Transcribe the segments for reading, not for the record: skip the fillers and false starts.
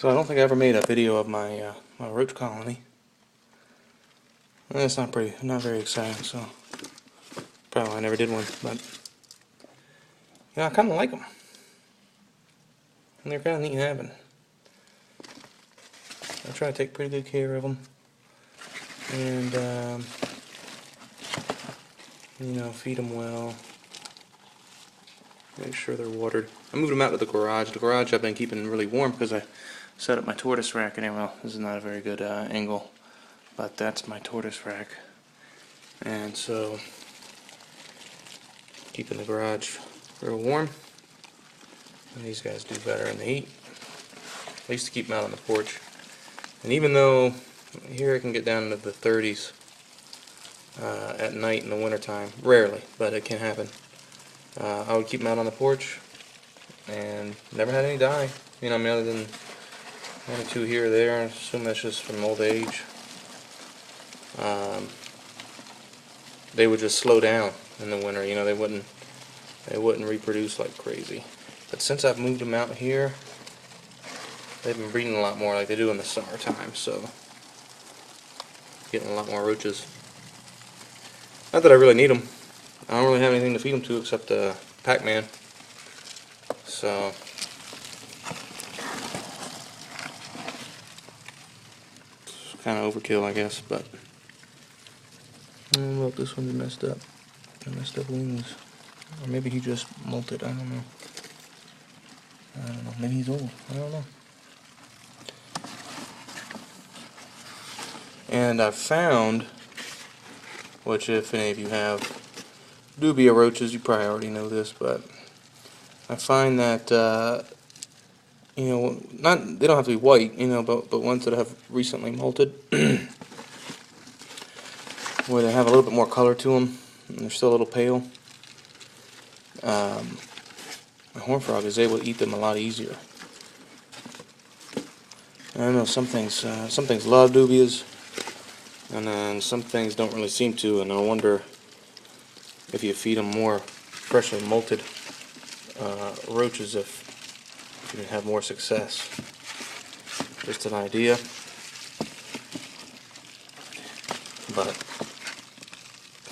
So I don't think I ever made a video of my my roach colony. It's not very exciting, so probably why I never did one. But yeah, I kind of like them, and they're kind of neat having. I try to take pretty good care of them, and you know, feed them well. Make sure they're watered. I moved them out to the garage. The garage I've been keeping really warm because I set up my tortoise rack. And well, this is not a very good angle, but that's my tortoise rack. And so, keeping the garage real warm. And these guys do better in the heat. I used to keep them out on the porch. And even though here I can get down into the 30s at night in the wintertime, rarely, but it can happen. I would keep them out on the porch, and never had any die. You know, I mean, other than one or two here or there. I assume that's just from old age. They would just slow down in the winter. You know, they wouldn't reproduce like crazy. But since I've moved them out here, they've been breeding a lot more, like they do in the summertime. So, getting a lot more roaches. Not that I really need them. I don't really have anything to feed them to except Pac-Man. So it's kind of overkill, I guess. But oh, look, this one's messed up. Messed up wings, or maybe he just molted. I don't know. Maybe he's old. I don't know. And I've found, which if any of you have Dubia roaches, you probably already know this, but I find that you know, they don't have to be white, you know, but ones that have recently molted, where they have a little bit more color to them, and they're still a little pale. My horn frog is able to eat them a lot easier. And I know some things love dubias, and then some things don't really seem to, and I wonder if you feed them more freshly molted roaches, if you can have more success. Just an idea. But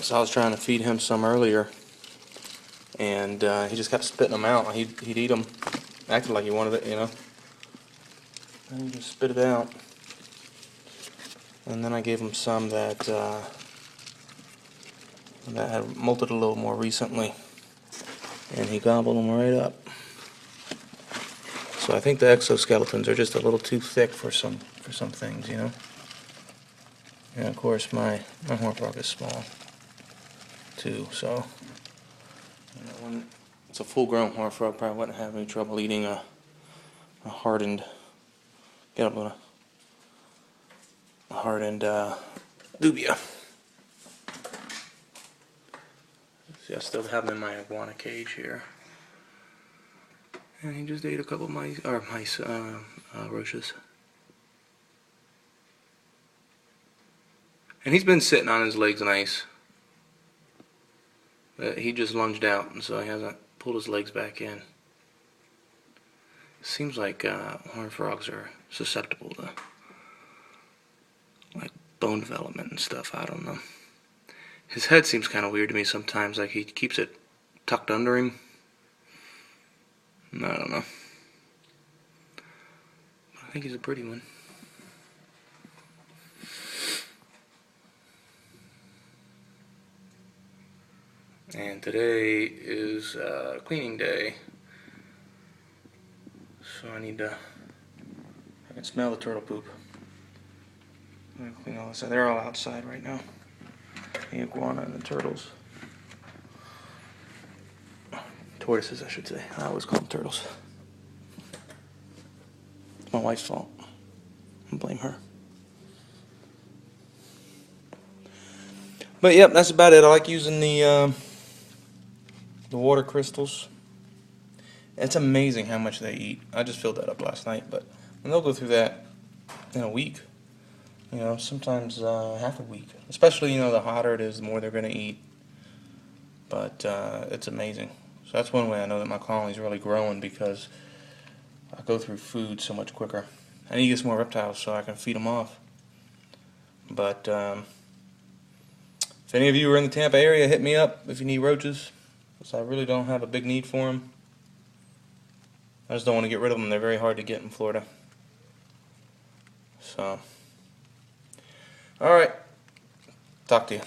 so I was trying to feed him some earlier, and he just kept spitting them out. He'd eat them, acted like he wanted it, you know. And he just spit it out. And then I gave him some that had molted a little more recently, and he gobbled them right up. So I think the exoskeletons are just a little too thick for some things, you know. And of course my horn frog is small too, so you know, when it's a full-grown horn frog, probably wouldn't have any trouble eating a hardened, get up on a hardened dubia. See, I still have him in my iguana cage here. And he just ate a couple of roaches. And he's been sitting on his legs nice. But he just lunged out, and so he hasn't pulled his legs back in. Seems like horn frogs are susceptible to like bone development and stuff. I don't know. His head seems kind of weird to me sometimes, like he keeps it tucked under him. I don't know. But I think he's a pretty one. And today is cleaning day. So I can smell the turtle poop. I'm gonna clean all this out. They're all outside right now. The iguana and the turtles. Tortoises, I should say. I always call them turtles. It's my wife's fault. I blame her. But yep, that's about it. I like using the water crystals. It's amazing how much they eat. I just filled that up last night, but they'll go through that in a week. You know, sometimes half a week. Especially, you know, the hotter it is, the more they're going to eat. But it's amazing. So that's one way I know that my colony's really growing, because I go through food so much quicker I need to get some more reptiles so I can feed them off. But if any of you are in the Tampa area, hit me up if you need roaches, because I really don't have a big need for them. I just don't want to get rid of them. They're very hard to get in Florida. So, alright. Talk to you.